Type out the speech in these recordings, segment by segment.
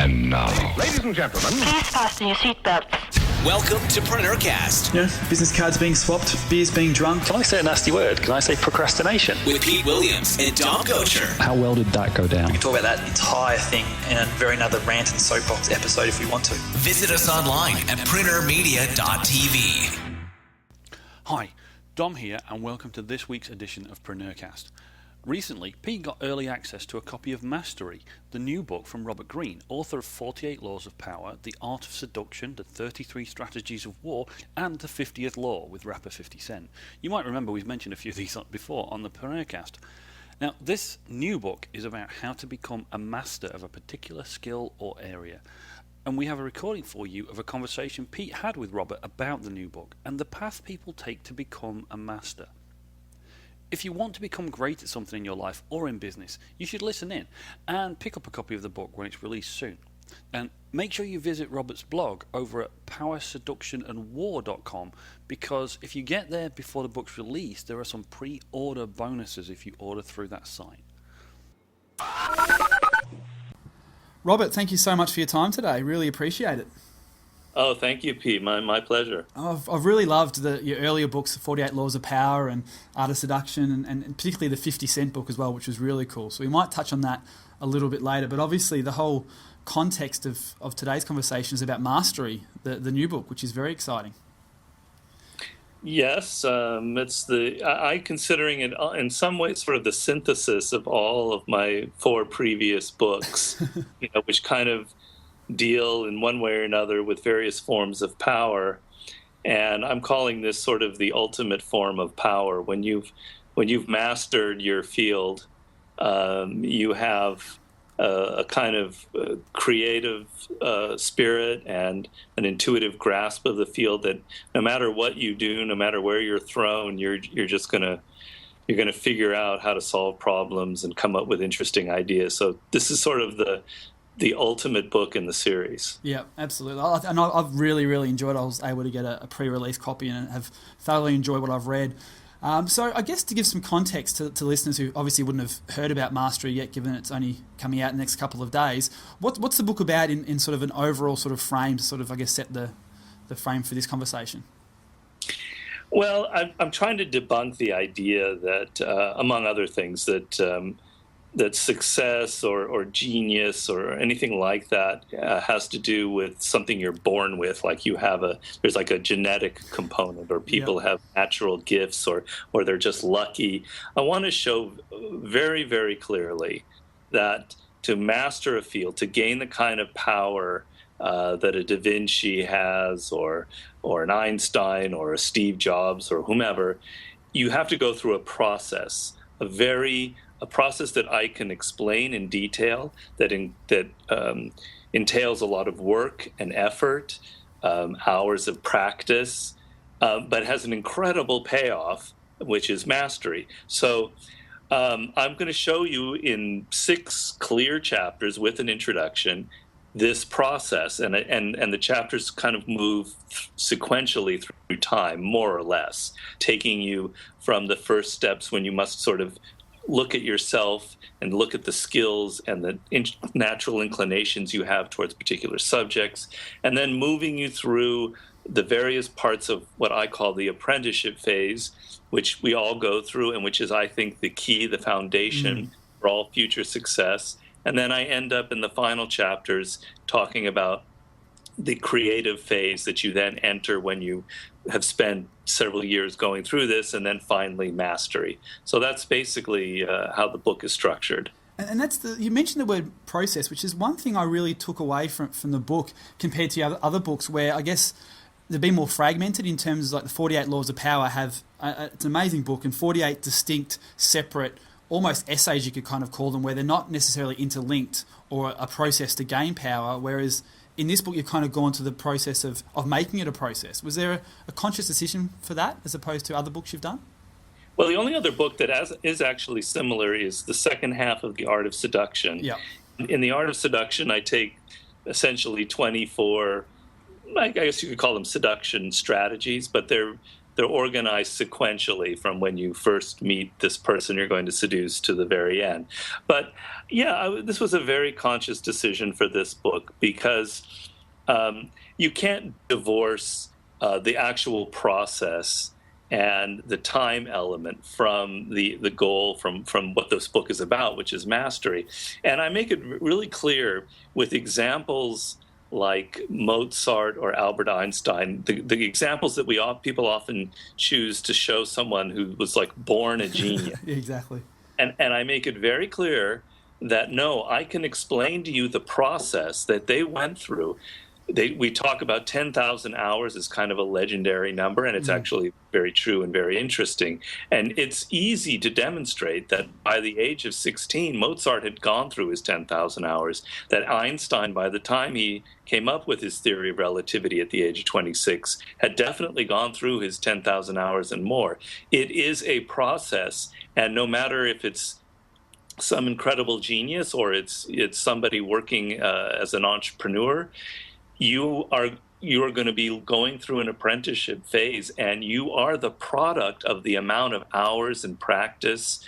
And now, ladies and gentlemen, please fasten your seatbelts. Welcome to PreneurCast. Business cards being swapped, beers being drunk. Can I say a nasty word? Can I say procrastination? With Pete Williams and Dom Gocher. How well did that go down? We can talk about that entire thing in a very another rant and soapbox episode if we want to. Visit us online at PreneurMedia.tv. Hi, Dom here, and welcome to this week's edition of PreneurCast. Recently, Pete got early access to a copy of Mastery, the new book from Robert Greene, author of 48 Laws of Power, The Art of Seduction, The 33 Strategies of War, and The 50th Law with rapper 50 Cent. You might remember we've mentioned a few of these before on the PreneurCast. Now, this new book is about how to become a master of a particular skill or area. And we have a recording for you of a conversation Pete had with Robert about the new book and the path people take to become a master. If you want to become great at something in your life or in business, you should listen in and pick up a copy of the book when it's released soon. And make sure you visit Robert's blog over at powerseductionandwar.com, because if you get there before the book's released, there are some pre-order bonuses if you order through that site. Robert, thank you so much for your time today. Really appreciate it. Oh, thank you, Pete. My pleasure. I've really loved your earlier books, 48 Laws of Power and Art of Seduction, and particularly the 50 Cent book as well, which was really cool. So we might touch on that a little bit later. But obviously the whole context of today's conversation is about Mastery, the new book, which is very exciting. Yes, I considering it in some ways sort of the synthesis of all of my 4 previous books, which kind of deal in one way or another with various forms of power. And I'm calling this sort of the ultimate form of power. When you've mastered your field, you have a kind of creative spirit and an intuitive grasp of the field that no matter what you do, no matter where you're thrown, you're gonna figure out how to solve problems and come up with interesting ideas. So this is sort of the ultimate book in the series. Yeah, absolutely. And I've really, really enjoyed it. I was able to get a pre-release copy and have thoroughly enjoyed what I've read. So I guess to give some context to listeners who obviously wouldn't have heard about Mastery yet, given it's only coming out in the next couple of days, what's the book about in sort of an overall sort of frame to sort of, I guess, set the frame for this conversation? Well, I'm trying to debunk the idea that, among other things, that success or genius or anything like that has to do with something you're born with, like there's like a genetic component, or people have natural gifts, or they're just lucky. I want to show very, very clearly that to master a field, to gain the kind of power that a Da Vinci has, or an Einstein, or a Steve Jobs, or whomever, you have to go through a process, a process that I can explain in detail, that entails a lot of work and effort, hours of practice, but has an incredible payoff, which is mastery. So I'm going to show you in 6 clear chapters with an introduction this process, and the chapters kind of move sequentially through time, more or less, taking you from the first steps when you must sort of look at yourself and look at the skills and the natural inclinations you have towards particular subjects, and then moving you through the various parts of what I call the apprenticeship phase, which we all go through and which is, I think, the key, the foundation for all future success. And then I end up in the final chapters talking about the creative phase that you then enter when you have spent several years going through this, and then finally Mastery. So that's basically how the book is structured. And that's you mentioned the word process, which is one thing I really took away from the book compared to other books, where I guess they've been more fragmented in terms of, like, the 48 Laws of Power have it's an amazing book, and 48 distinct, separate, almost essays you could kind of call them, where they're not necessarily interlinked or a process to gain power, whereas in this book, you've kind of gone to the process of making it a process. Was there a conscious decision for that, as opposed to other books you've done? Well, the only other book that is actually similar is the second half of The Art of Seduction. Yeah. In The Art of Seduction, I take essentially 24, I guess you could call them seduction strategies, but they're they're organized sequentially from when you first meet this person you're going to seduce to the very end. But yeah, this was a very conscious decision for this book because you can't divorce the actual process and the time element from the goal from what this book is about, which is mastery. And I make it really clear with examples like Mozart or Albert Einstein, the examples that people often choose to show someone who was like born a genius. Exactly. And I make it very clear that no, I can explain to you the process that they went through. We talk about 10,000 hours as kind of a legendary number, and it's actually very true and very interesting. And it's easy to demonstrate that by the age of 16, Mozart had gone through his 10,000 hours, that Einstein, by the time he came up with his theory of relativity at the age of 26, had definitely gone through his 10,000 hours and more. It is a process, and no matter if it's some incredible genius or it's somebody working as an entrepreneur, you are going to be going through an apprenticeship phase, and you are the product of the amount of hours and practice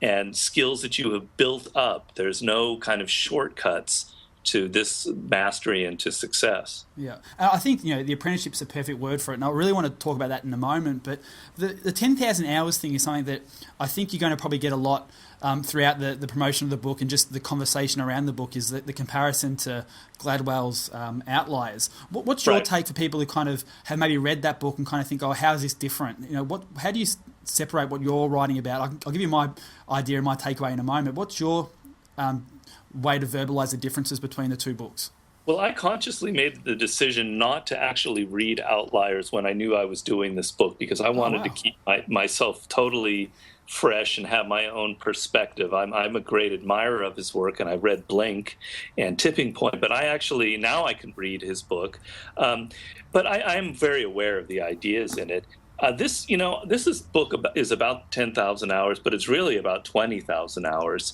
and skills that you have built up. There's no kind of shortcuts to this mastery and to success. Yeah, I think the apprenticeship's a perfect word for it, and I really want to talk about that in a moment. But the 10,000 hours thing is something that I think you're going to probably get a lot throughout the promotion of the book and just the conversation around the book, is the comparison to Gladwell's Outliers. What's your take for people who kind of have maybe read that book and kind of think, oh, how is this different? How do you separate what you're writing about? I'll give you my idea and my takeaway in a moment. What's your way to verbalize the differences between the two books? Well, I consciously made the decision not to actually read Outliers when I knew I was doing this book, because I wanted to keep myself totally fresh and have my own perspective. I'm a great admirer of his work, and I read Blink and Tipping Point, but now I can read his book. But I'm very aware of the ideas in it. This book is about 10,000 hours, but it's really about 20,000 hours.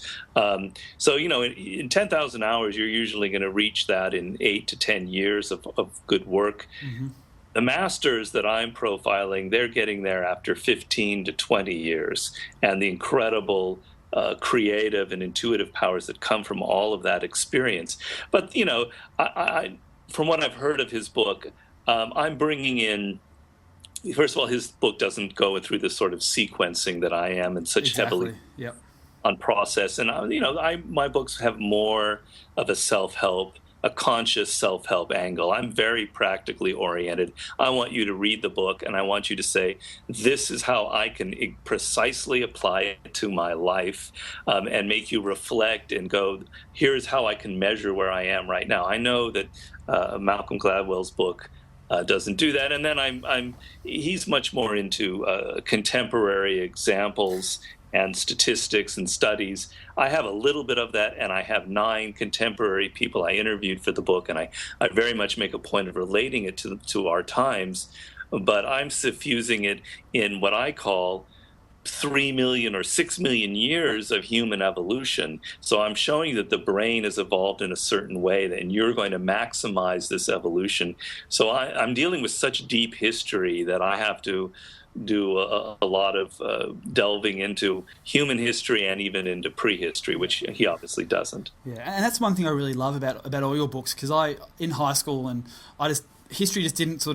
So in 10,000 hours, you're usually going to reach that in 8 to 10 years of good work. Mm-hmm. The masters that I'm profiling, they're getting there after 15 to 20 years, and the incredible creative and intuitive powers that come from all of that experience. But, I from what I've heard of his book, I'm bringing in, first of all, his book doesn't go through this sort of sequencing that I am, and such heavily on process. And my books have more of a self-help, a conscious self-help angle. I'm very practically oriented. I want you to read the book, and I want you to say, this is how I can precisely apply it to my life, and make you reflect and go, here's how I can measure where I am right now. I know that Malcolm Gladwell's book doesn't do that, and then he's much more into contemporary examples and statistics and studies. I have a little bit of that, and I have 9 contemporary people I interviewed for the book, and I very much make a point of relating it to our times, but I'm suffusing it in what I call 3 million or 6 million years of human evolution. So I'm showing that the brain has evolved in a certain way, and you're going to maximize this evolution. So I'm dealing with such deep history that I have to do a lot of delving into human history and even into prehistory, which he obviously doesn't. Yeah, and that's one thing I really love about all your books, because in high school, and history just didn't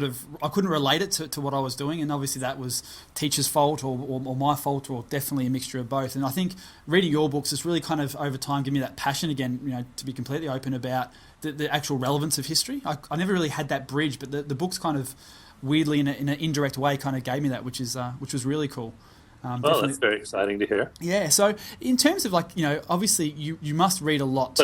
I couldn't relate it to what I was doing, and obviously that was teachers' fault or my fault, or definitely a mixture of both. And I think reading your books has really kind of over time given me that passion again, to be completely open about the actual relevance of history. I never really had that bridge, but the books kind of weirdly in an indirect way kind of gave me that, which was really cool. Well, that's very exciting to hear. Yeah, so in terms of obviously you must read a lot.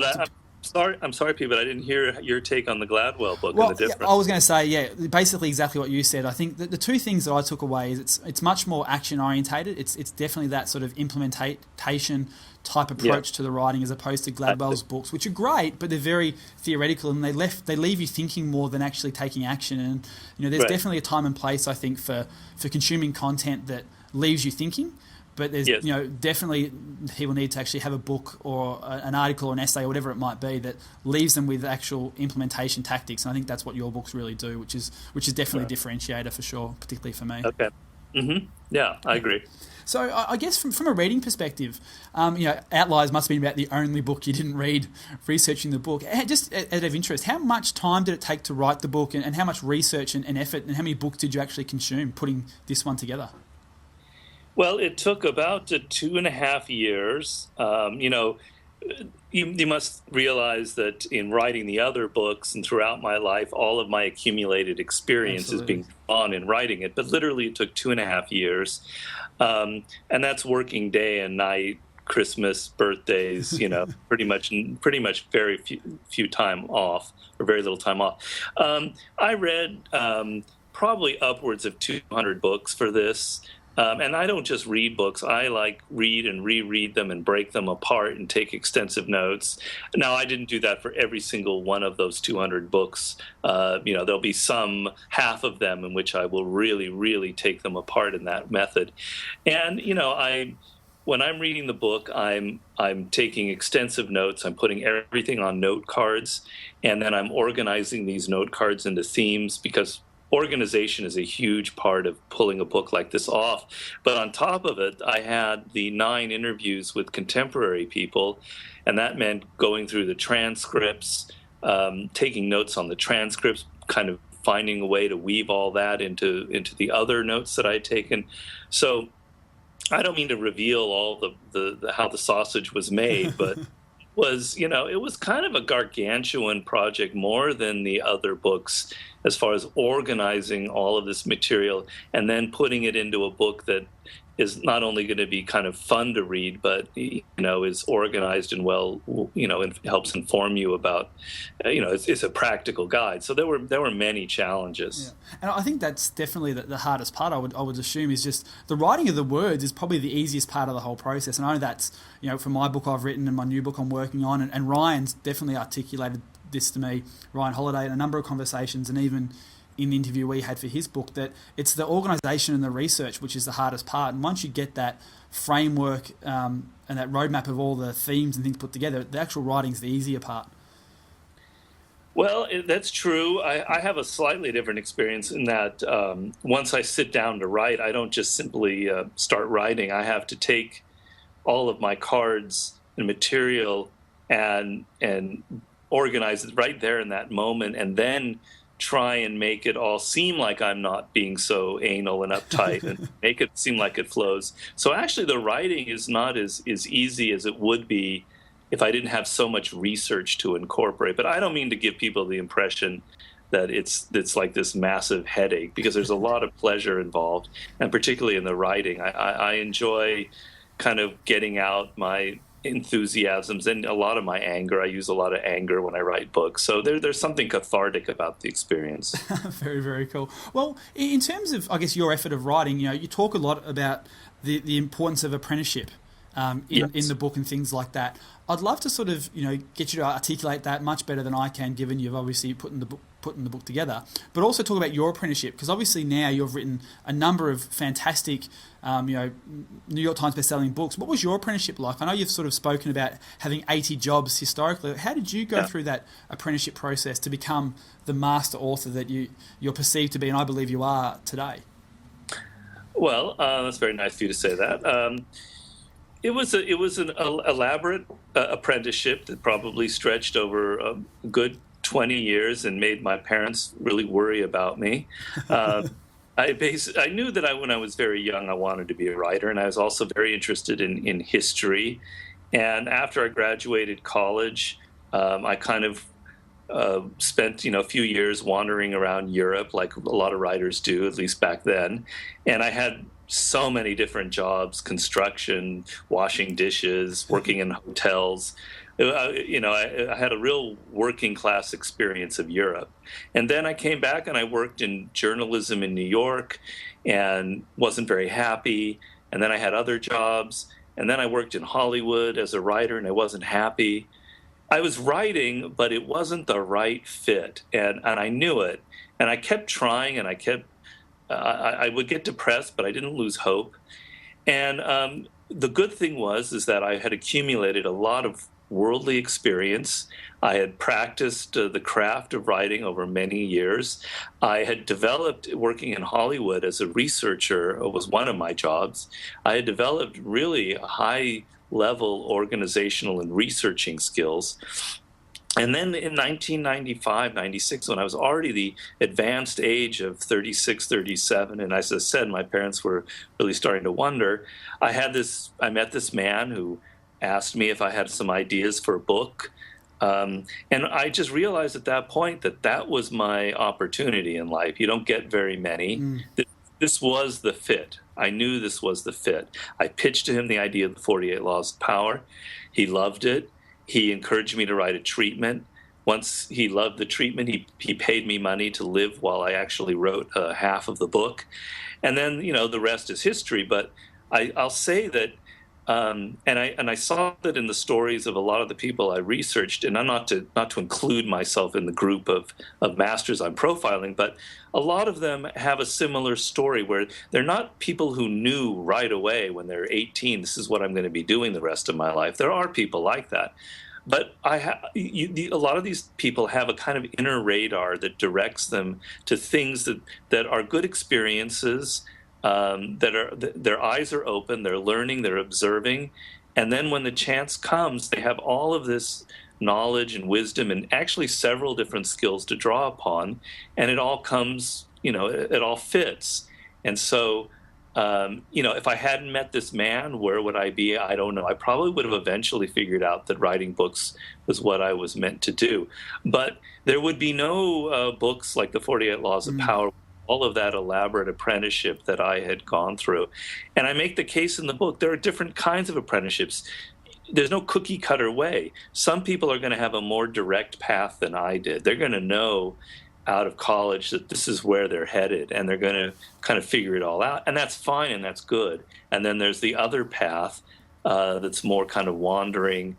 I'm sorry, Pete, but I didn't hear your take on the Gladwell book and the difference. I was going to say, basically exactly what you said. I think the two things that I took away is it's much more action orientated. It's definitely that sort of implementation type approach to the writing, as opposed to Gladwell's books, which are great, but they're very theoretical, and they leave you thinking more than actually taking action. And there's definitely a time and place, I think, for consuming content that leaves you thinking. But there's, definitely people need to actually have a book or an article or an essay or whatever it might be that leaves them with actual implementation tactics. And I think that's what your books really do, which is definitely a differentiator for sure, particularly for me. Okay. Yeah, I agree. So I guess from a reading perspective, Outliers must have been about the only book you didn't read researching the book. Just out of interest, how much time did it take to write the book, and how much research and effort, and how many books did you actually consume putting this one together? Well, it took about 2.5 years. You must realize that in writing the other books and throughout my life, all of my accumulated experience is being drawn in writing it. But literally, it took 2.5 years, and that's working day and night, Christmas, birthdays. Pretty much very few time off, or very little time off. I read probably upwards of 200 books for this. And I don't just read books. I read and reread them and break them apart and take extensive notes. Now, I didn't do that for every single one of those 200 books. There'll be half of them in which I will really, really take them apart in that method. And, when I'm reading the book, I'm taking extensive notes. I'm putting everything on note cards, and then I'm organizing these note cards into themes, because organization is a huge part of pulling a book like this off. But on top of it, I had the 9 interviews with contemporary people, and that meant going through the transcripts, taking notes on the transcripts, kind of finding a way to weave all that into the other notes that I'd taken. So I don't mean to reveal all the how the sausage was made, but it was kind of a gargantuan project, more than the other books, as far as organizing all of this material and then putting it into a book that is not only going to be kind of fun to read, but is organized and well, and helps inform you about, it's a practical guide. So there were many challenges. Yeah. And I think that's definitely the hardest part. I would assume is just the writing of the words is probably the easiest part of the whole process. And I know that's for my book I've written and my new book I'm working on, and Ryan's definitely articulated this to me, Ryan Holiday, in a number of conversations, and even in the interview we had for his book, that it's the organisation and the research which is the hardest part. And once you get that framework and that roadmap of all the themes and things put together, the actual writing's the easier part. Well, that's true. I have a slightly different experience in that once I sit down to write, I don't just simply start writing. I have to take all of my cards and material and organize it right there in that moment, and then try and make it all seem like I'm not being so anal and uptight and make it seem like it flows. So actually the writing is not as easy as it would be if I didn't have so much research to incorporate. But I don't mean to give people the impression that it's like this massive headache, because there's a lot of pleasure involved, and particularly in the writing. I enjoy kind of getting out my enthusiasms and a lot of my anger. I use a lot of anger when I write books. So there's something cathartic about the experience. Very, very cool. Well, in terms of, I guess, your effort of writing, you talk a lot about the importance of apprenticeship in the book and things like that. I'd love to sort of, get you to articulate that much better than I can, given you've obviously putting the book together, but also talk about your apprenticeship, because obviously now you've written a number of fantastic, New York Times best-selling books. What was your apprenticeship like? I know you've sort of spoken about having 80 jobs historically. How did you go through that apprenticeship process to become the master author that you're perceived to be, and I believe you are today? Well, that's very nice of you to say that. It was an elaborate apprenticeship that probably stretched over a good 20 years and made my parents really worry about me. I knew that when I was very young, I wanted to be a writer, and I was also very interested in history. And after I graduated college, I kind of spent a few years wandering around Europe, like a lot of writers do, at least back then. And I had so many different jobs: construction, washing dishes, working in hotels. I had a real working class experience of Europe. And then I came back and I worked in journalism in New York and wasn't very happy. And then I had other jobs. And then I worked in Hollywood as a writer and I wasn't happy. I was writing, but it wasn't the right fit. And I knew it. And I kept trying, and I would get depressed, but I didn't lose hope. And the good thing is that I had accumulated a lot of worldly experience. I had practiced the craft of writing over many years. I had developed, working in Hollywood as a researcher, was one of my jobs. I had developed really high level organizational and researching skills. And then in 1995, 96, when I was already the advanced age of 36, 37, and as I said, my parents were really starting to wonder, I met this man who asked me if I had some ideas for a book. And I just realized at that point that was my opportunity in life. You don't get very many. This was the fit. I knew this was the fit. I pitched to him the idea of the 48 Laws of Power. He loved it. He encouraged me to write a treatment. Once he loved the treatment, he paid me money to live while I actually wrote half of the book. And then, the rest is history. But I'll say that, and I saw that in the stories of a lot of the people I researched, and I'm not to include myself in the group of masters I'm profiling, but a lot of them have a similar story where they're not people who knew right away when they're 18, this is what I'm going to be doing the rest of my life. There are people like that. But a lot of these people have a kind of inner radar that directs them to things that are good experiences, their eyes are open, they're learning, they're observing, and then when the chance comes, they have all of this knowledge and wisdom and actually several different skills to draw upon, and it all comes, it all fits. And so, if I hadn't met this man, where would I be? I don't know. I probably would have eventually figured out that writing books was what I was meant to do. But there would be no books like the 48 Laws of Power, all of that elaborate apprenticeship that I had gone through. And I make the case in the book, there are different kinds of apprenticeships. There's no cookie cutter way. Some people are going to have a more direct path than I did. They're going to know out of college that this is where they're headed, and they're going to kind of figure it all out. And that's fine, and that's good. And then there's the other path that's more kind of wandering,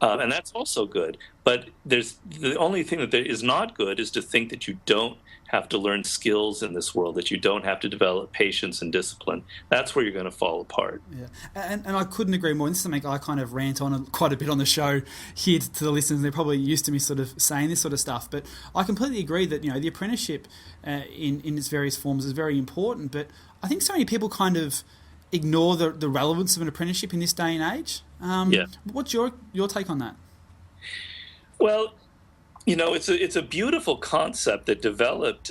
and that's also good. But there's the only thing that is not good is to think that you don't have to learn skills in this world, that you don't have to develop patience and discipline. That's where you're going to fall apart. Yeah, and I couldn't agree more. This is something I kind of rant on quite a bit on the show here to the listeners. They're probably used to me sort of saying this sort of stuff, but I completely agree that the apprenticeship in its various forms is very important. But I think so many people kind of ignore the relevance of an apprenticeship in this day and age. What's your take on that? Well, it's a beautiful concept that developed,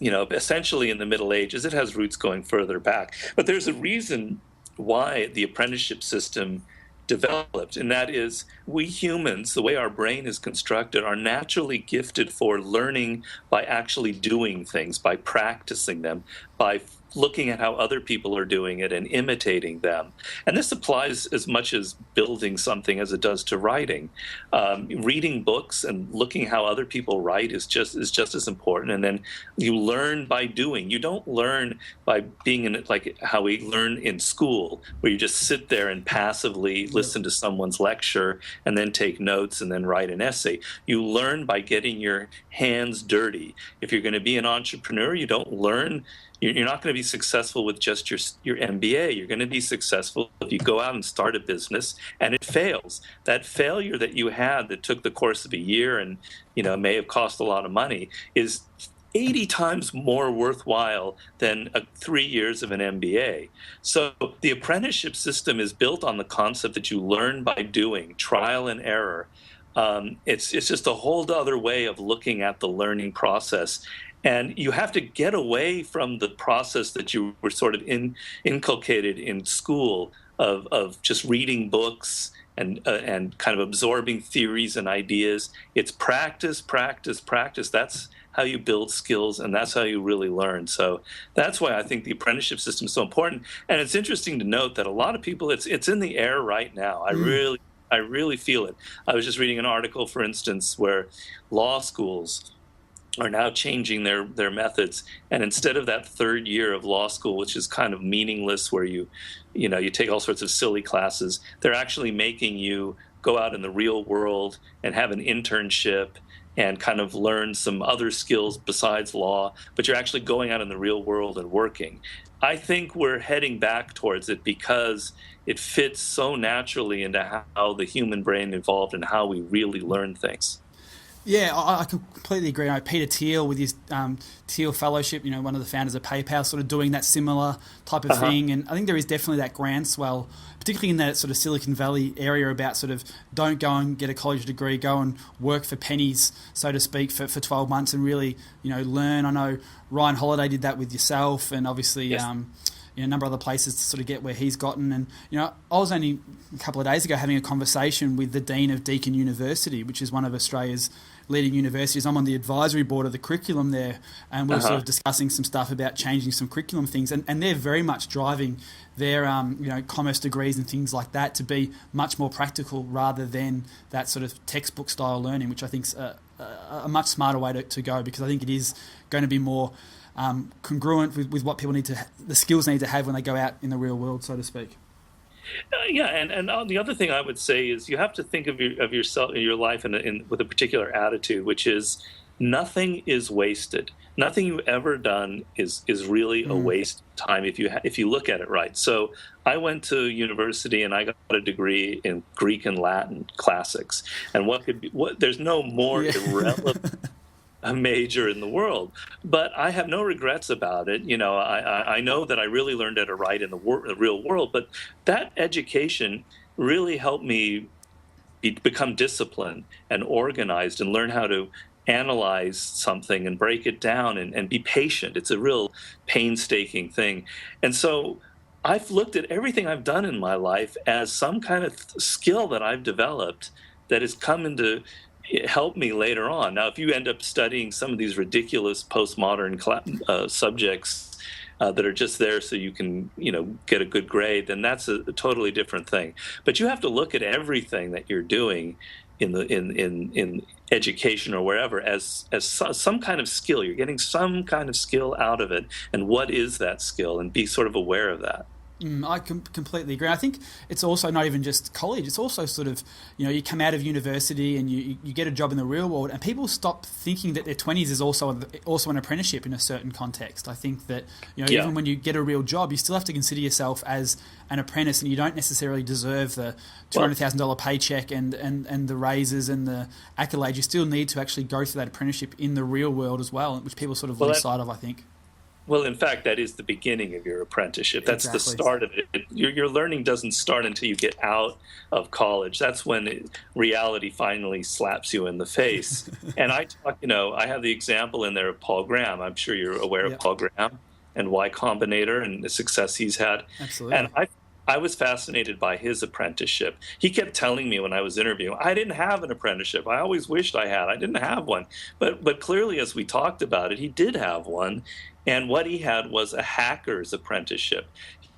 essentially in the Middle Ages. It has roots going further back. But there's a reason why the apprenticeship system developed, and that is we humans, the way our brain is constructed, are naturally gifted for learning by actually doing things, by practicing them, by looking at how other people are doing it and imitating them. And this applies as much as building something as it does to writing. Reading books and looking how other people write is just as important. And then you learn by doing. You don't learn by being in it like how we learn in school, where you just sit there and passively listen to someone's lecture and then take notes and then write an essay. You learn by getting your hands dirty. If you're going to be an entrepreneur, you don't learn. You're not going to be successful with just your MBA. You're going to be successful if you go out and start a business and it fails. That failure that you had that took the course of a year and may have cost a lot of money is 80 times more worthwhile than 3 years of an MBA. So the apprenticeship system is built on the concept that you learn by doing, trial and error. It's just a whole other way of looking at the learning process. And you have to get away from the process that you were sort of inculcated in school of just reading books and kind of absorbing theories and ideas. It's practice, practice, practice. That's how you build skills, and that's how you really learn. So that's why I think the apprenticeship system is so important. And it's interesting to note that a lot of people, it's in the air right now. I really feel it. I was just reading an article, for instance, where law schools are now changing their methods, and instead of that third year of law school, which is kind of meaningless, where you take all sorts of silly classes, they're actually making you go out in the real world and have an internship and kind of learn some other skills besides law, but you're actually going out in the real world and working. I think we're heading back towards it because it fits so naturally into how the human brain evolved and how we really learn things. Yeah, I completely agree. Peter Thiel with his Thiel Fellowship, one of the founders of PayPal, sort of doing that similar type of thing. And I think there is definitely that groundswell, particularly in that sort of Silicon Valley area, about sort of don't go and get a college degree, go and work for pennies, so to speak, for 12 months and really, learn. I know Ryan Holiday did that with yourself, and obviously Yes. A number of other places to sort of get where he's gotten. And, I was only a couple of days ago having a conversation with the Dean of Deakin University, which is one of Australia's leading universities. I'm on the advisory board of the curriculum there, and we're sort of discussing some stuff about changing some curriculum things. And they're very much driving their, commerce degrees and things like that to be much more practical rather than that sort of textbook style learning, which I think is a much smarter way to go, because I think it is going to be more congruent with what people the skills they need to have when they go out in the real world, so to speak. And the other thing I would say is you have to think of yourself in your life with a particular attitude, which is nothing is wasted. Nothing you've ever done is really a waste of time if you look at it right. So I went to university and I got a degree in Greek and Latin classics, and there's no more irrelevant a major in the world, but I have no regrets about it. I know that I really learned how to write in the real world, but that education really helped me become disciplined and organized and learn how to analyze something and break it down and be patient. It's a real painstaking thing. And so I've looked at everything I've done in my life as some kind of skill that I've developed that has come into help me later on. Now, if you end up studying some of these ridiculous postmodern subjects that are just there so you can, get a good grade, then that's a totally different thing. But you have to look at everything that you're doing in education or wherever as some kind of skill. You're getting some kind of skill out of it, and what is that skill? And be sort of aware of that. I completely agree. I think it's also not even just college. It's also sort of, you come out of university and you get a job in the real world, and people stop thinking that their 20s is also an apprenticeship in a certain context. I think that, even when you get a real job, you still have to consider yourself as an apprentice, and you don't necessarily deserve the $200,000 paycheck and the raises and the accolades. You still need to actually go through that apprenticeship in the real world as well, which people sort of lose sight of, I think. Well, in fact, that is the beginning of your apprenticeship. That's the start of it. Your learning doesn't start until you get out of college. That's when reality finally slaps you in the face. And I have the example in there of Paul Graham. I'm sure you're aware of Paul Graham and Y Combinator and the success he's had. Absolutely. And I was fascinated by his apprenticeship. He kept telling me when I was interviewing, I didn't have an apprenticeship. I always wished I had. I didn't have one. But clearly, as we talked about it, he did have one. And what he had was a hacker's apprenticeship.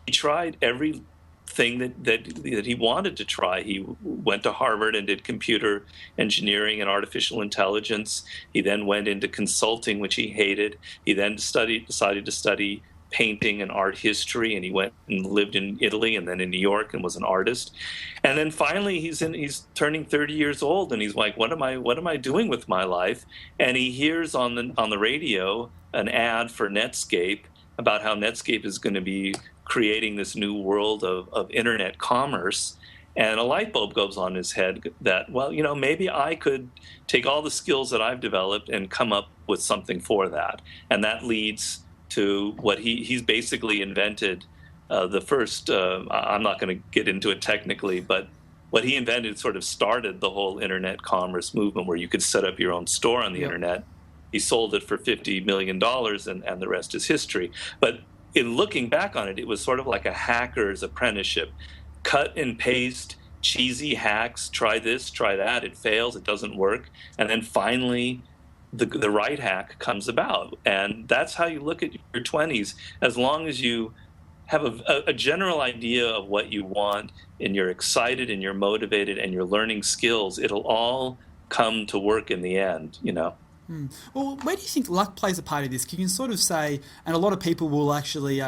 He tried everything that he wanted to try. He went to Harvard and did computer engineering and artificial intelligence. He then went into consulting, which he hated. He then decided to study painting and art history, and he went and lived in Italy and then in New York and was an artist. And then finally he's turning 30 years old, and he's like, what am I doing with my life? And he hears on the radio an ad for Netscape about how Netscape is going to be creating this new world of internet commerce. And a light bulb goes on his head that, maybe I could take all the skills that I've developed and come up with something for that. And that leads to what he's basically invented the first, I'm not going to get into it technically, but what he invented sort of started the whole internet commerce movement where you could set up your own store on the internet. He sold it for $50 million, and the rest is history. But in looking back on it, it was sort of like a hacker's apprenticeship. Cut and paste, cheesy hacks, try this, try that, it fails, it doesn't work. And then finally, the right hack comes about. And that's how you look at your 20s. As long as you have a general idea of what you want, and you're excited and you're motivated and you're learning skills, it'll all come to work in the end, Well, where do you think luck plays a part of this? You can sort of say, and a lot of people will actually,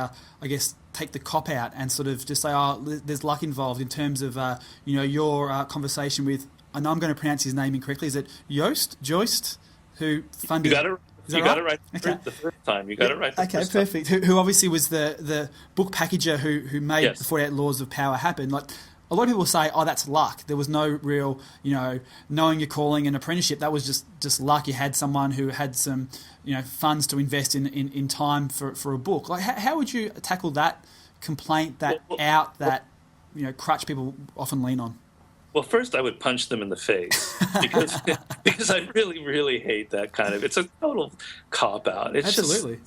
take the cop out and sort of just say, there's luck involved in terms of, your conversation with I know I'm going to pronounce his name incorrectly. Is it Joist, who funded... You got it. You got it right the first time. You got it right the Okay, first time. perfect. Who obviously was the book packager who made Yes. the 48 Laws of Power happen. Like, a lot of people say, oh, that's luck. There was no real, knowing your calling and apprenticeship. That was just luck. You had someone who had some, funds to invest in time for a book. Like, how would you tackle that complaint, that crutch people often lean on? Well, first I would punch them in the face because I really, really hate that kind of. It's a total cop out. Absolutely.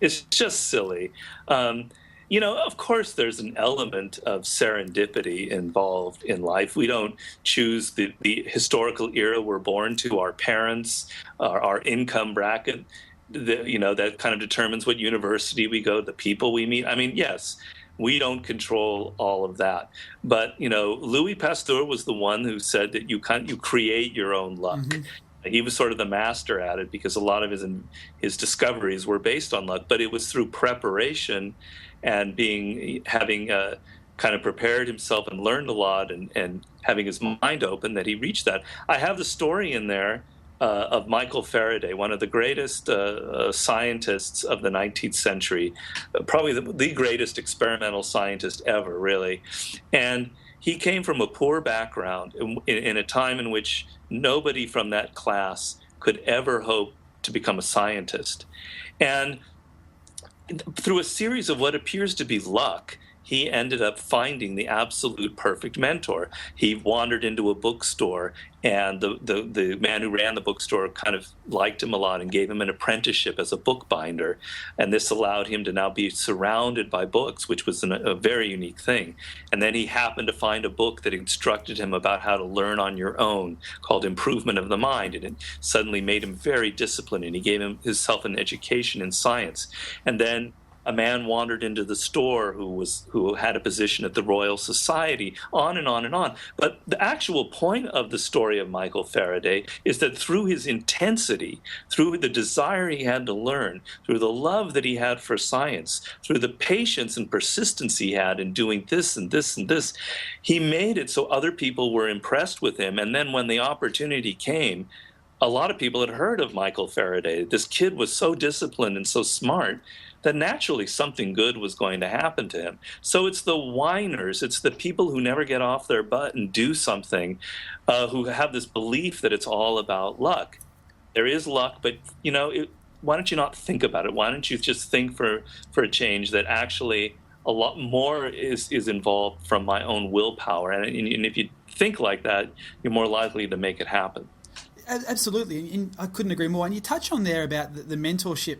It's just silly. Of course, there's an element of serendipity involved in life. We don't choose the historical era we're born to, our parents, our income bracket. That kind of determines what university we go, the people we meet. I mean, yes. We don't control all of that. But, Louis Pasteur was the one who said that you create your own luck. Mm-hmm. He was sort of the master at it because a lot of his discoveries were based on luck. But it was through preparation and having kind of prepared himself and learned a lot and having his mind open that he reached that. I have the story in there of Michael Faraday, one of the greatest scientists of the 19th century, probably the greatest experimental scientist ever, really. And he came from a poor background in a time in which nobody from that class could ever hope to become a scientist. And through a series of what appears to be luck, he ended up finding the absolute perfect mentor. He wandered into a bookstore, and the man who ran the bookstore kind of liked him a lot and gave him an apprenticeship as a bookbinder. And this allowed him to now be surrounded by books, which was a very unique thing. And then he happened to find a book that instructed him about how to learn on your own, called Improvement of the Mind. And it suddenly made him very disciplined, and he gave himself an education in science. And then a man wandered into the store who had a position at the Royal Society, on and on and on. But the actual point of the story of Michael Faraday is that through his intensity, through the desire he had to learn, through the love that he had for science, through the patience and persistence he had in doing this and this and this, he made it so other people were impressed with him. And then when the opportunity came, a lot of people had heard of Michael Faraday. This kid was so disciplined and so smart that naturally something good was going to happen to him. So it's the whiners, it's the people who never get off their butt and do something, who have this belief that it's all about luck. There is luck, but why don't you not think about it? Why don't you just think for a change that actually a lot more is involved from my own willpower? And if you think like that, you're more likely to make it happen. Absolutely, and I couldn't agree more. And you touch on there about the mentorship.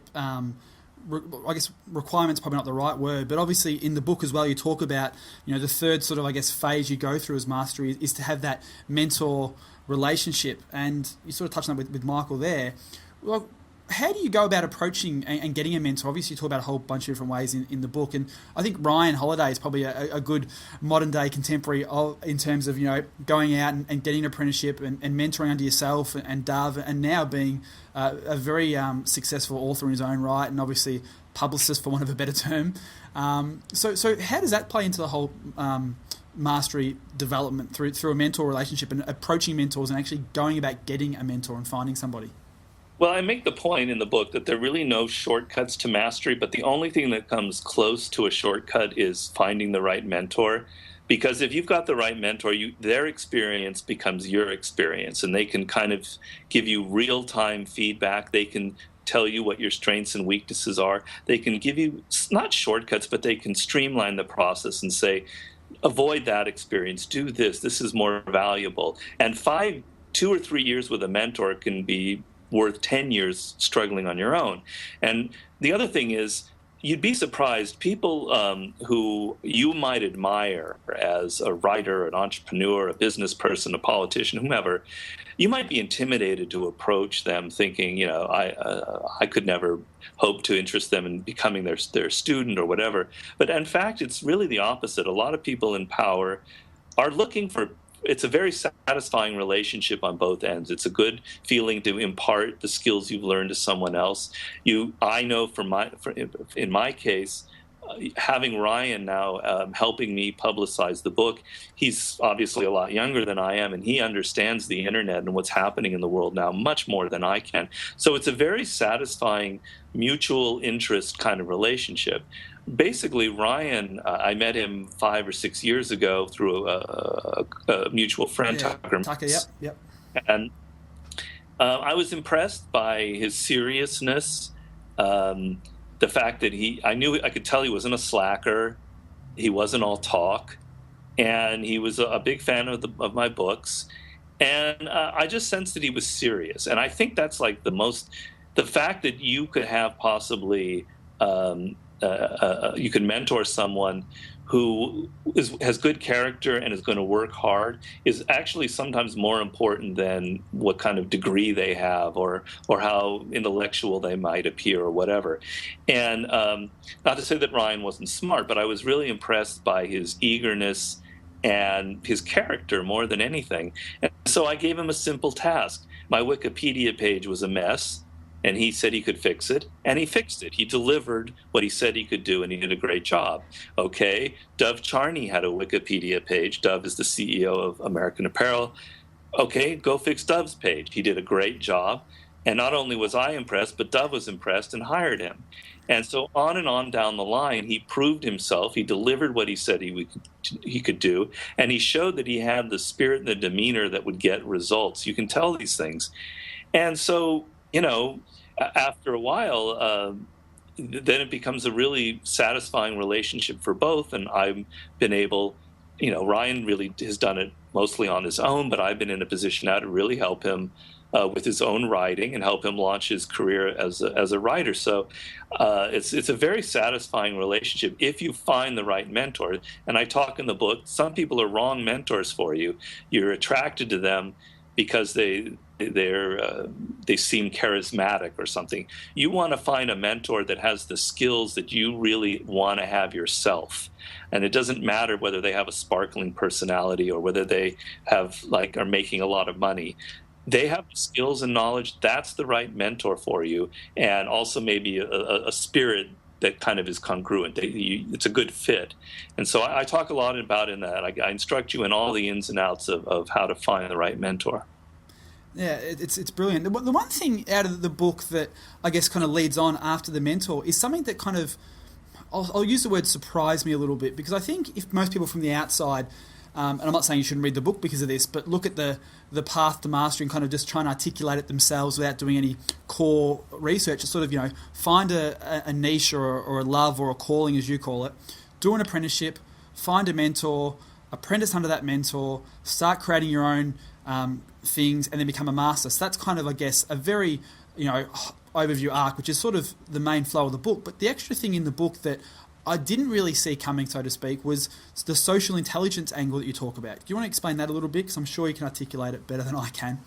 I guess requirement's probably not the right word, but obviously in the book as well, you talk about the third sort of phase you go through as mastery is to have that mentor relationship, and you sort of touched on that with Michael there. Well, how do you go about approaching and getting a mentor? Obviously, you talk about a whole bunch of different ways in the book, and I think Ryan Holiday is probably a good modern-day contemporary in terms of going out and getting an apprenticeship and mentoring under yourself and Dove, and now being a very successful author in his own right, and obviously publicist, for want of a better term. So how does that play into the whole mastery development through a mentor relationship and approaching mentors and actually going about getting a mentor and finding somebody? Well, I make the point in the book that there are really no shortcuts to mastery, but the only thing that comes close to a shortcut is finding the right mentor. Because if you've got the right mentor, their experience becomes your experience, and they can kind of give you real-time feedback. They can tell you what your strengths and weaknesses are. They can give you, not shortcuts, but they can streamline the process and say, avoid that experience, do this, this is more valuable. And 2 or 3 years with a mentor can be worth 10 years struggling on your own. And the other thing is, you'd be surprised, people who you might admire as a writer, an entrepreneur, a business person, a politician, whomever, you might be intimidated to approach them thinking, I could never hope to interest them in becoming their student or whatever. But in fact, it's really the opposite. A lot of people in power are looking for, it's a very satisfying relationship on both ends. It's a good feeling to impart the skills you've learned to someone else. I know in my case, having Ryan now helping me publicize the book, he's obviously a lot younger than I am, and he understands the internet and what's happening in the world now much more than I can. So it's a very satisfying mutual interest kind of relationship. Basically, Ryan, I met him 5 or 6 years ago through a mutual friend, Tucker. Yep. And I was impressed by his seriousness. The fact that I could tell he wasn't a slacker, he wasn't all talk, and he was a big fan of my books, and I just sensed that he was serious. And I think that's like the fact that you could have possibly you can mentor someone who has good character and is going to work hard is actually sometimes more important than what kind of degree they have or how intellectual they might appear or whatever. And not to say that Ryan wasn't smart, but I was really impressed by his eagerness and his character more than anything. And so I gave him a simple task. My Wikipedia page was a mess, and he said he could fix it, and he fixed it. He delivered what he said he could do, and he did a great job. Okay, Dove Charney had a Wikipedia page. Dove is the CEO of American Apparel. Okay, go fix Dove's page. He did a great job, and not only was I impressed, but Dove was impressed and hired him. And so on down the line, he proved himself. He delivered what he said he could do, and he showed that he had the spirit and the demeanor that would get results. You can tell these things. And so, after a while, then it becomes a really satisfying relationship for both. And I've been able, Ryan really has done it mostly on his own, but I've been in a position now to really help him with his own writing and help him launch his career as a writer. So it's a very satisfying relationship if you find the right mentor. And I talk in the book, some people are wrong mentors for you. You're attracted to them because they seem charismatic or something. You want to find a mentor that has the skills that you really want to have yourself. And it doesn't matter whether they have a sparkling personality or whether they are making a lot of money. They have skills and knowledge. That's the right mentor for you. And also maybe a spirit that kind of is congruent. It's a good fit. And so I talk a lot about in that. I instruct you in all the ins and outs of how to find the right mentor. Yeah, it's brilliant. The one thing out of the book that I guess kind of leads on after the mentor is something that kind of, I'll use the word surprised me a little bit, because I think if most people from the outside, and I'm not saying you shouldn't read the book because of this, but look at the path to mastery and kind of just try and articulate it themselves without doing any core research. It's sort of, find a niche or a love or a calling, as you call it, do an apprenticeship, find a mentor, apprentice under that mentor, start creating your own things, and then become a master. So that's kind of, I guess, a very, overview arc, which is sort of the main flow of the book. But the extra thing in the book that I didn't really see coming, so to speak, was the social intelligence angle that you talk about. Do you want to explain that a little bit? Because I'm sure you can articulate it better than I can.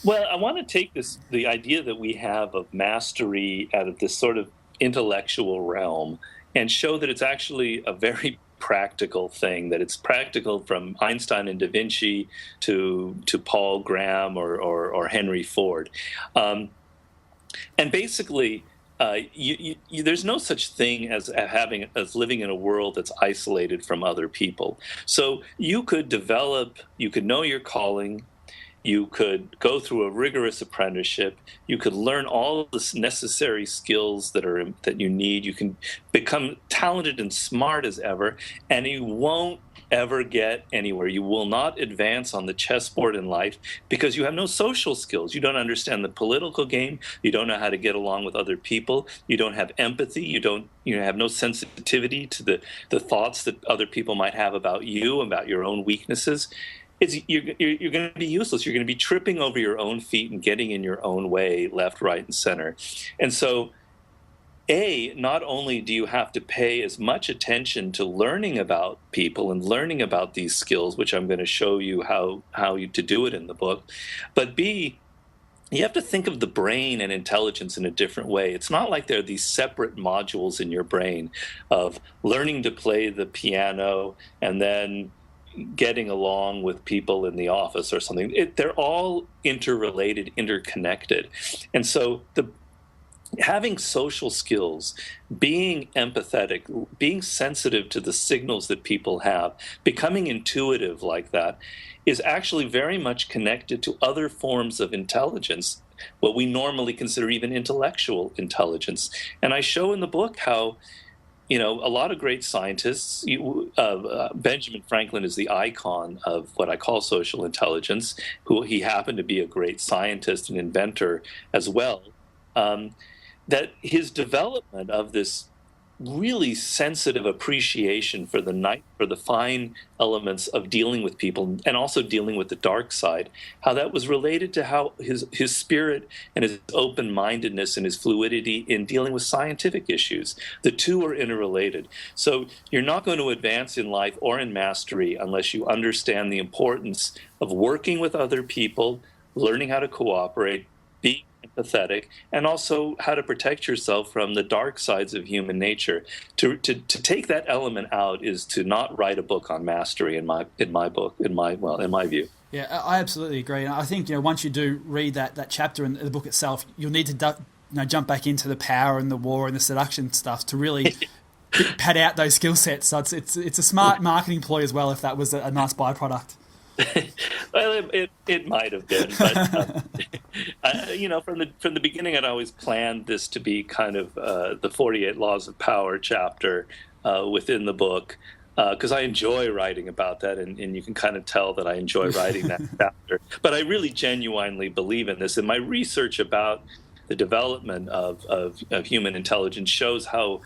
Well, I want to take the idea that we have of mastery out of this sort of intellectual realm and show that it's actually a very practical thing, that it's practical from Einstein and Da Vinci to Paul Graham or Henry Ford. And basically, there's no such thing as living in a world that's isolated from other people. So you could know your calling, you could go through a rigorous apprenticeship, you could learn all the necessary skills that you need, you can become talented and smart as ever, and you won't ever get anywhere. You will not advance on the chessboard in life because you have no social skills. You don't understand the political game. You don't know how to get along with other people. You don't have empathy. You have no sensitivity to the thoughts that other people might have about you, about your own weaknesses. You're going to be useless. You're going to be tripping over your own feet and getting in your own way, left, right, and center. And so, not only do you have to pay as much attention to learning about people and learning about these skills, which I'm going to show you how to do it in the book, but B, you have to think of the brain and intelligence in a different way. It's not like there are these separate modules in your brain of learning to play the piano and then getting along with people in the office or something. They're all interrelated, interconnected. And so having social skills, being empathetic, being sensitive to the signals that people have, becoming intuitive like that, is actually very much connected to other forms of intelligence, what we normally consider even intellectual intelligence. And I show in the book how, a lot of great scientists, Benjamin Franklin is the icon of what I call social intelligence, who he happened to be a great scientist and inventor as well. That his development of this really sensitive appreciation for the fine elements of dealing with people and also dealing with the dark side, how that was related to how his spirit and his open-mindedness and his fluidity in dealing with scientific issues. The two are interrelated. So you're not going to advance in life or in mastery unless you understand the importance of working with other people, learning how to cooperate, being empathetic, and also how to protect yourself from the dark sides of human nature. To take that element out is to not write a book on mastery. In my view. Yeah, I absolutely agree. And I think once you do read that chapter in the book itself, you'll need to jump back into the power and the war and the seduction stuff to really pad out those skill sets. So it's a smart marketing ploy as well, if that was a nice byproduct. Well, it might have been, but from the beginning, I'd always planned this to be kind of the 48 Laws of Power chapter within the book, because I enjoy writing about that, and you can kind of tell that I enjoy writing that chapter. But I really genuinely believe in this, and my research about the development of human intelligence shows how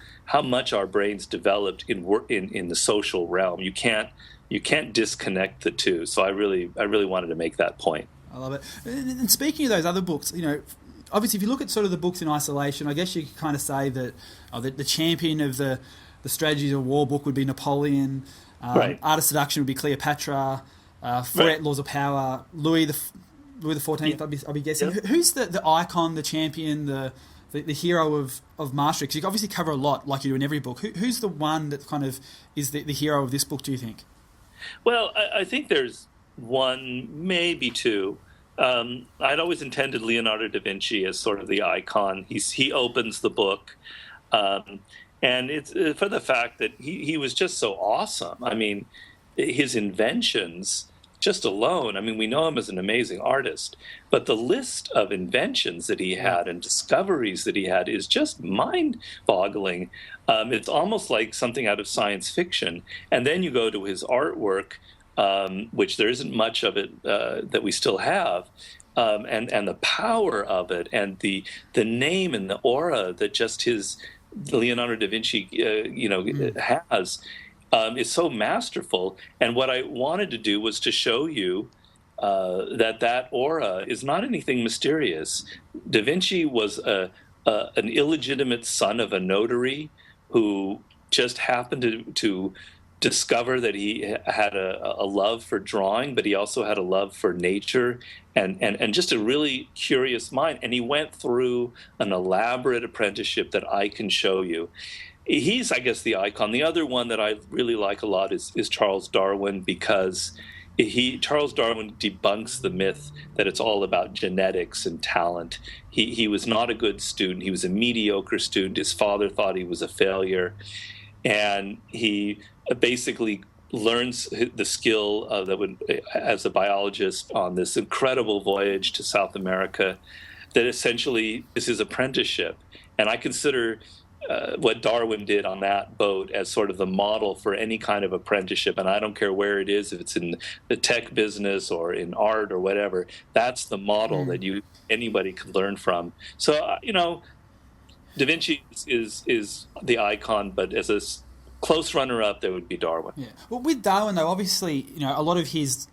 much our brains developed in the social realm. You can't disconnect the two. So I really wanted to make that point. I love it. And speaking of those other books, obviously if you look at sort of the books in isolation, I guess you could kind of say that the champion of the strategies of war book would be Napoleon. Right. Art of Seduction would be Cleopatra. 48 Laws of Power, Louis the 14th. Yeah. I'll be guessing. Yeah. Who's the icon, the champion, the hero of mastery? Because you obviously cover a lot, like you do in every book. Who's the one that kind of is the hero of this book, do you think? Well, I think there's one, maybe two. I'd always intended Leonardo da Vinci as sort of the icon. He opens the book, and it's for the fact that he was just so awesome. I mean, his inventions just alone, I mean, we know him as an amazing artist, but the list of inventions that he had and discoveries that he had is just mind-boggling. It's almost like something out of science fiction. And then you go to his artwork, which there isn't much of it that we still have, and the power of it, and the name and the aura that just Leonardo da Vinci, has. Is so masterful. And what I wanted to do was to show you that aura is not anything mysterious. Da Vinci was an illegitimate son of a notary who just happened to discover that he had a love for drawing, but he also had a love for nature and just a really curious mind. And he went through an elaborate apprenticeship that I can show you. He's, I guess, the icon. The other one that I really like a lot is Charles Darwin, because Charles Darwin debunks the myth that it's all about genetics and talent. He was not a good student. He was a mediocre student. His father thought he was a failure. And he basically learns the skill as a biologist on this incredible voyage to South America that essentially is his apprenticeship. And I consider what Darwin did on that boat as sort of the model for any kind of apprenticeship. And I don't care where it is, if it's in the tech business or in art or whatever, that's the model that anybody can learn from. So, Da Vinci is the icon, but as a close runner-up, there would be Darwin. Yeah. Well, with Darwin, though, obviously, a lot of his,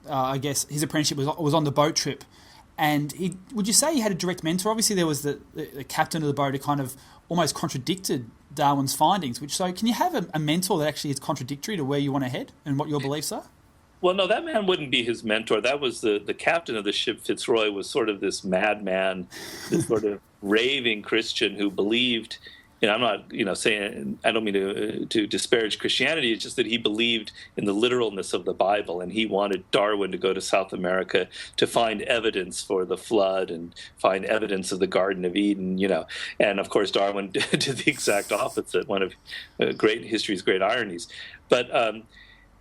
his apprenticeship was on the boat trip. And would you say he had a direct mentor? Obviously, there was the captain of the boat who kind of almost contradicted Darwin's findings. So can you have a mentor that actually is contradictory to where you want to head and what your beliefs are? Well, no, that man wouldn't be his mentor. That was the captain of the ship, Fitzroy, was sort of this madman, this sort of raving Christian who believed I'm not, saying, I don't mean to disparage Christianity. It's just that he believed in the literalness of the Bible, and he wanted Darwin to go to South America to find evidence for the flood and find evidence of the Garden of Eden, And of course, Darwin did the exact opposite. One of history's great ironies, but.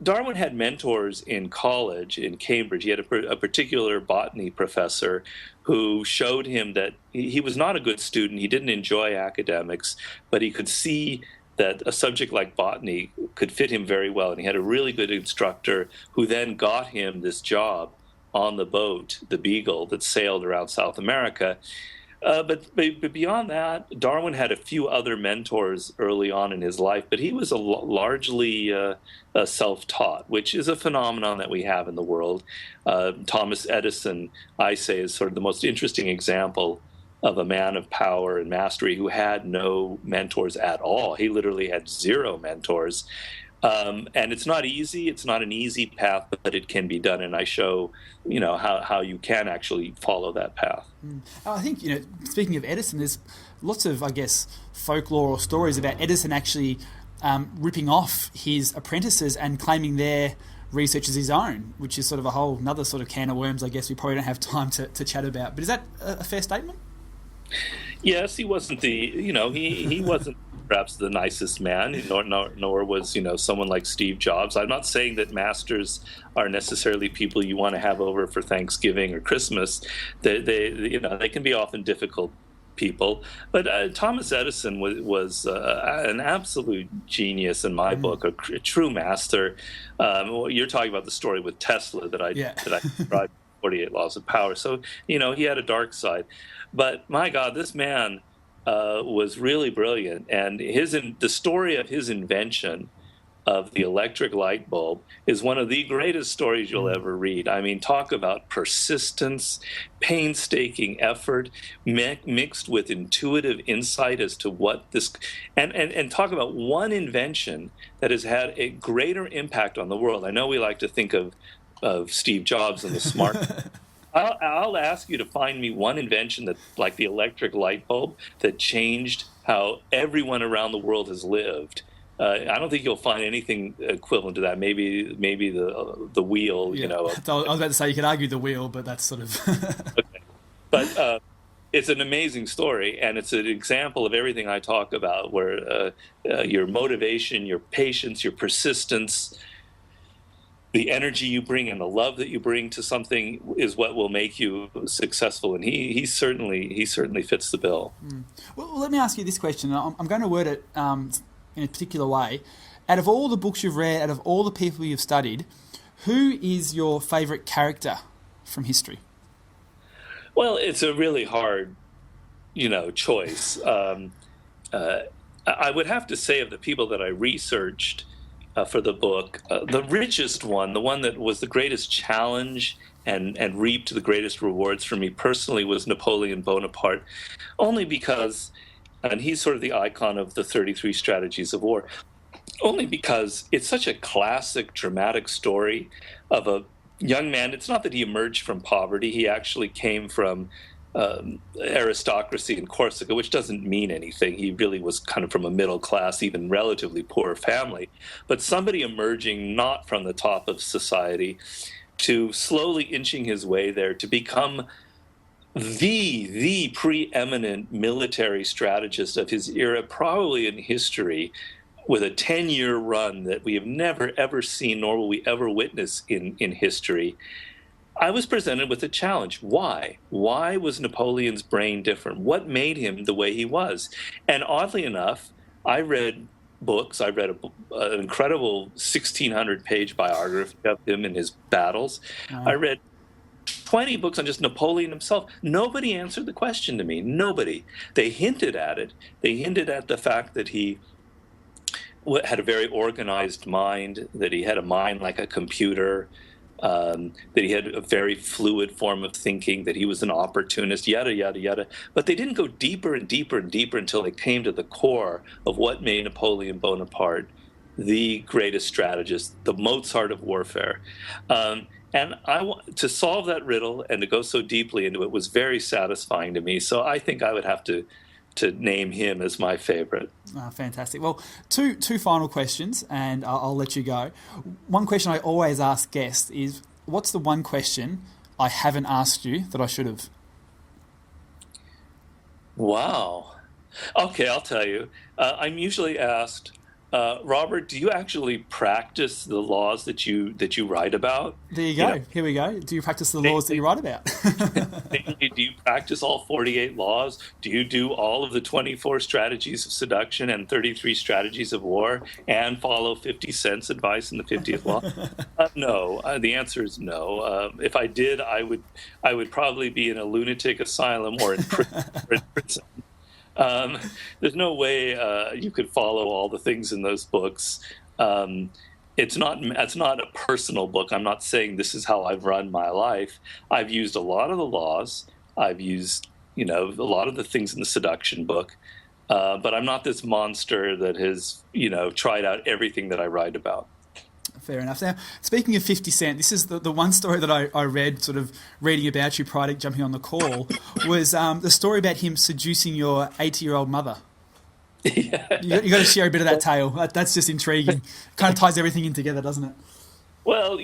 Darwin had mentors in college in Cambridge. He had a particular botany professor who showed him that he was not a good student. He didn't enjoy academics, but he could see that a subject like botany could fit him very well. And he had a really good instructor who then got him this job on the boat, the Beagle, that sailed around South America. But beyond that, Darwin had a few other mentors early on in his life, but he was largely self-taught, which is a phenomenon that we have in the world. Thomas Edison, I say, is sort of the most interesting example of a man of power and mastery who had no mentors at all. He literally had zero mentors. And it's not easy. It's not an easy path, but it can be done. And I show, how you can actually follow that path. I think, speaking of Edison, there's lots of, I guess, folklore or stories about Edison actually ripping off his apprentices and claiming their research as his own, which is sort of a whole another sort of can of worms, I guess we probably don't have time to chat about. But is that a fair statement? Yes, he wasn't he wasn't perhaps the nicest man, nor was, someone like Steve Jobs. I'm not saying that masters are necessarily people you want to have over for Thanksgiving or Christmas. They can be often difficult people. But Thomas Edison was an absolute genius in my book, a true master. You're talking about the story with Tesla that I described, 48 Laws of Power. So, he had a dark side. But my God, this man was really brilliant, and the story of his invention of the electric light bulb is one of the greatest stories you'll ever read. I mean, talk about persistence, painstaking effort, mixed with intuitive insight as to what this, and talk about one invention that has had a greater impact on the world. I know we like to think of Steve Jobs and the smart. I'll ask you to find me one invention that, like the electric light bulb, that changed how everyone around the world has lived. I don't think you'll find anything equivalent to that. Maybe the wheel. Yeah. I was about to say you could argue the wheel, but that's sort of. Okay. But it's an amazing story, and it's an example of everything I talk about, where your motivation, your patience, your persistence, the energy you bring and the love that you bring to something is what will make you successful. And he certainly fits the bill. Well, let me ask you this question. I'm going to word it in a particular way. Out of all the books you've read, out of all the people you've studied, who is your favourite character from history? Well, it's a really hard, choice. I would have to say, of the people that I researched for the book, the richest one, the one that was the greatest challenge and reaped the greatest rewards for me personally, was Napoleon Bonaparte, only because, and he's sort of the icon of the 33 strategies of war, only because it's such a classic, dramatic story of a young man. It's not that he emerged from poverty. He actually came from aristocracy in Corsica, which doesn't mean anything. He really was kind of from a middle class, even relatively poor family. But somebody emerging not from the top of society, to slowly inching his way there to become the preeminent military strategist of his era, probably in history, with a 10-year run that we have never, ever seen, nor will we ever witness in history. I was presented with a challenge. Why? Why was Napoleon's brain different? What made him the way he was? And oddly enough, I read books. I read an incredible 1,600-page biography of him and his battles. I read 20 books on just Napoleon himself. Nobody answered the question to me. Nobody. They hinted at it. They hinted at the fact that he had a very organized mind, that he had a mind like a computer, that he had a very fluid form of thinking, that he was an opportunist, yada, yada, yada. But they didn't go deeper and deeper and deeper until they came to the core of what made Napoleon Bonaparte the greatest strategist, the Mozart of warfare. And to solve that riddle and to go so deeply into it was very satisfying to me. So I think I would have to to name him as my favorite. Fantastic. Well, two final questions, and I'll let you go. One question I always ask guests is, what's the one question I haven't asked you that I should have? Wow. Okay, I'll tell you. I'm usually asked, Robert, do you actually practice the laws that you write about? There you go. Here we go. Do you practice the laws that you write about? Do you practice all 48 laws? Do you do all of the 24 strategies of seduction and 33 strategies of war and follow 50 Cent's advice in the 50th law? No. The answer is no. If I did, I would probably be in a lunatic asylum or in prison. There's no way you could follow all the things in those books. It's not a personal book. I'm not saying this is how I've run my life. I've used a lot of the laws. I've used, a lot of the things in the seduction book. But I'm not this monster that has, tried out everything that I write about. Fair enough. Now, speaking of 50 Cent, this is the one story that I read, sort of reading about you prior to jumping on the call, was the story about him seducing your 80-year-old mother. Yeah. You got to share a bit of that tale. That's just intriguing. Kind of ties everything in together, doesn't it? Well,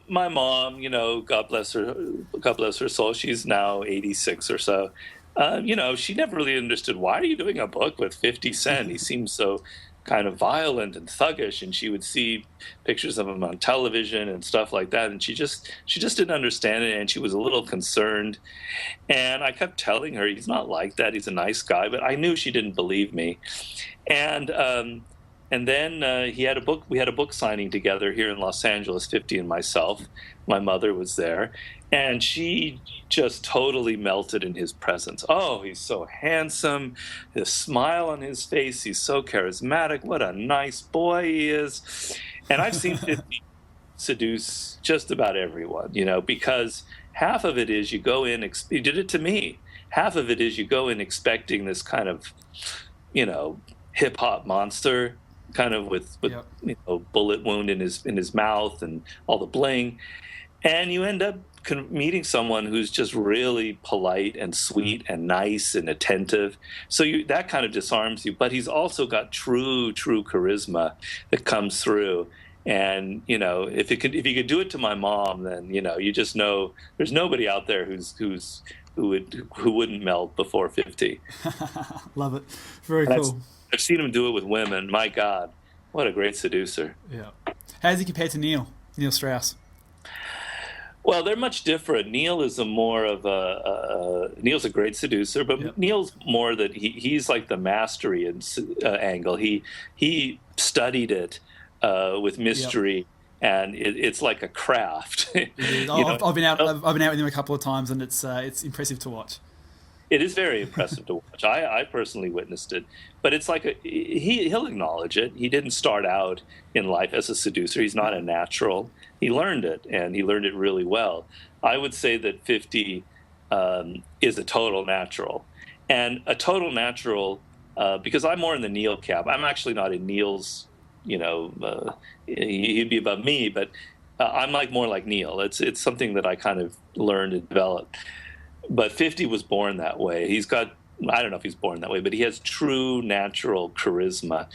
my mom, God bless her soul. She's now 86 or so. She never really understood, why are you doing a book with 50 Cent? He seems so kind of violent and thuggish, and she would see pictures of him on television and stuff like that, and she just didn't understand it, and she was a little concerned. And I kept telling her, he's not like that, he's a nice guy, but I knew she didn't believe me. And then we had a book signing together here in Los Angeles, 50 and myself. My mother was there, and she just totally melted in his presence. Oh, he's so handsome, his smile on his face, he's so charismatic, what a nice boy he is. And I've seen 50 seduce just about everyone, because half of it is you go in, you did it to me, half of it is you go in expecting this kind of, hip-hop monster, kind of with yep. Bullet wound in his mouth and all the bling. And you end up meeting someone who's just really polite and sweet and nice and attentive. So that kind of disarms you. But he's also got true charisma that comes through. And if you could do it to my mom, then you just know there's nobody out there who wouldn't melt before 50. Love it. Very cool. I've seen him do it with women. My God, what a great seducer. Yeah. How does he compare to Neil Strauss? Well, they're much different. Neil is Neil's a great seducer, but yep. Neil's more that he's like the mastery and angle. He studied it with mystery, yep. And it's like a craft. I've been out with him a couple of times, and it's impressive to watch. It is very impressive to watch. I personally witnessed it, but it's like he'll acknowledge it. He didn't start out in life as a seducer. He's not a natural. He learned it, and he learned it really well. I would say that 50 is a total natural, and a total natural because I'm more in the Neil camp. I'm actually not in Neil's. He'd be above me, but I'm more like Neil. It's something that I kind of learned and developed. But 50 was born that way. He's got, I don't know if he's born that way, but he has true natural charisma.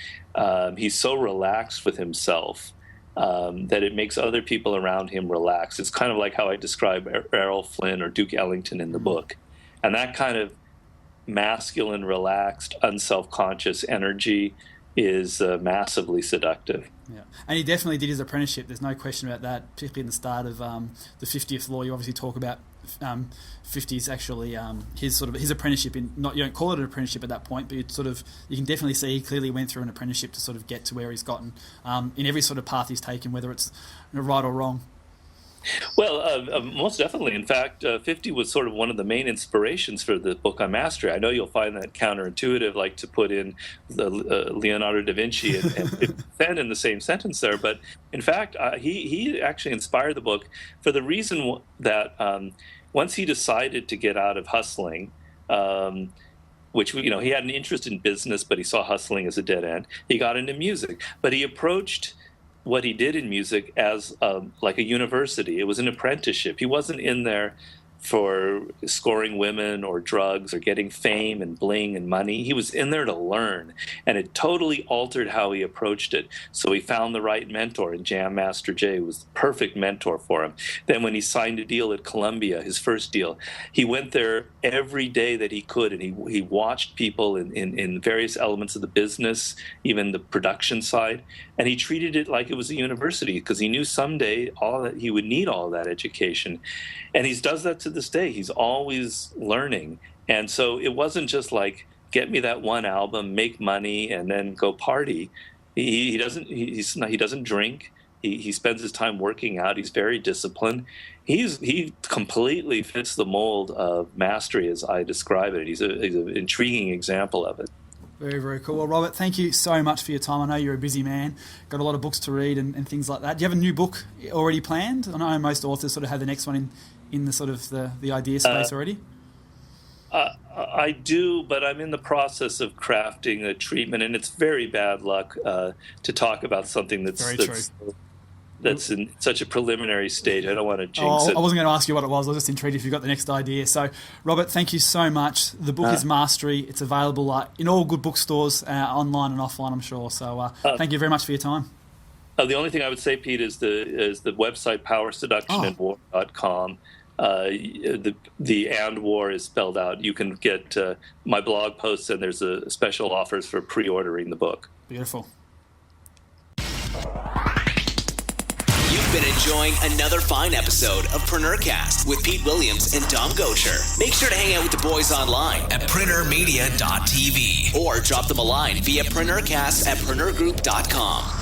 He's so relaxed with himself that it makes other people around him relax. It's kind of like how I describe Errol Flynn or Duke Ellington in the book. And that kind of masculine, relaxed, unself-conscious energy is massively seductive. Yeah, and he definitely did his apprenticeship. There's no question about that, particularly in the start of the 50th law. You obviously talk about 50's actually his apprenticeship. You don't call it an apprenticeship at that point, but you can definitely see he clearly went through an apprenticeship to sort of get to where he's gotten in every sort of path he's taken, whether it's right or wrong. Well, most definitely. In fact, 50 was sort of one of the main inspirations for the book on mastery. I know you'll find that counterintuitive, like to put in the Leonardo da Vinci and 50 Cent in the same sentence there. But in fact, he actually inspired the book for the reason that once he decided to get out of hustling, which, he had an interest in business, but he saw hustling as a dead end. He got into music, but he approached what he did in music as like a university. It was an apprenticeship. He wasn't in there for scoring women or drugs or getting fame and bling and money. He was in there to learn, and it totally altered how he approached it. So he found the right mentor, and Jam Master Jay was the perfect mentor for him. Then when he signed a deal at Columbia, his first deal, he went there every day that he could, and he watched people in various elements of the business, even the production side, and he treated it like it was a university, because he knew someday he would need all that education. And he does that to this day. He's always learning. And so it wasn't just like, get me that one album, make money, and then go party. He doesn't drink. He spends his time working out. He's very disciplined. He completely fits the mold of mastery as I describe it. He's an intriguing example of it. Very, very cool. Well, Robert, thank you so much for your time. I know you're a busy man, got a lot of books to read and things like that. Do you have a new book already planned? I know most authors sort of have the next one in the sort of the idea space already. I do, but I'm in the process of crafting a treatment, and it's very bad luck to talk about something that's in such a preliminary stage. I don't want to jinx it. I wasn't going to ask you what it was. I was just intrigued if you got the next idea. So, Robert, thank you so much. The book is Mastery. It's available in all good bookstores, online and offline, I'm sure. So, thank you very much for your time. The only thing I would say, Pete, is the website powerseductionandwar.com. The and war is spelled out. You can get my blog posts, and there's a special offers for pre-ordering the book. Beautiful. You've been enjoying another fine episode of PreneurCast with Pete Williams and Dom Gaucher. Make sure to hang out with the boys online at PreneurMedia.tv or drop them a line via PreneurCast@PreneurGroup.com.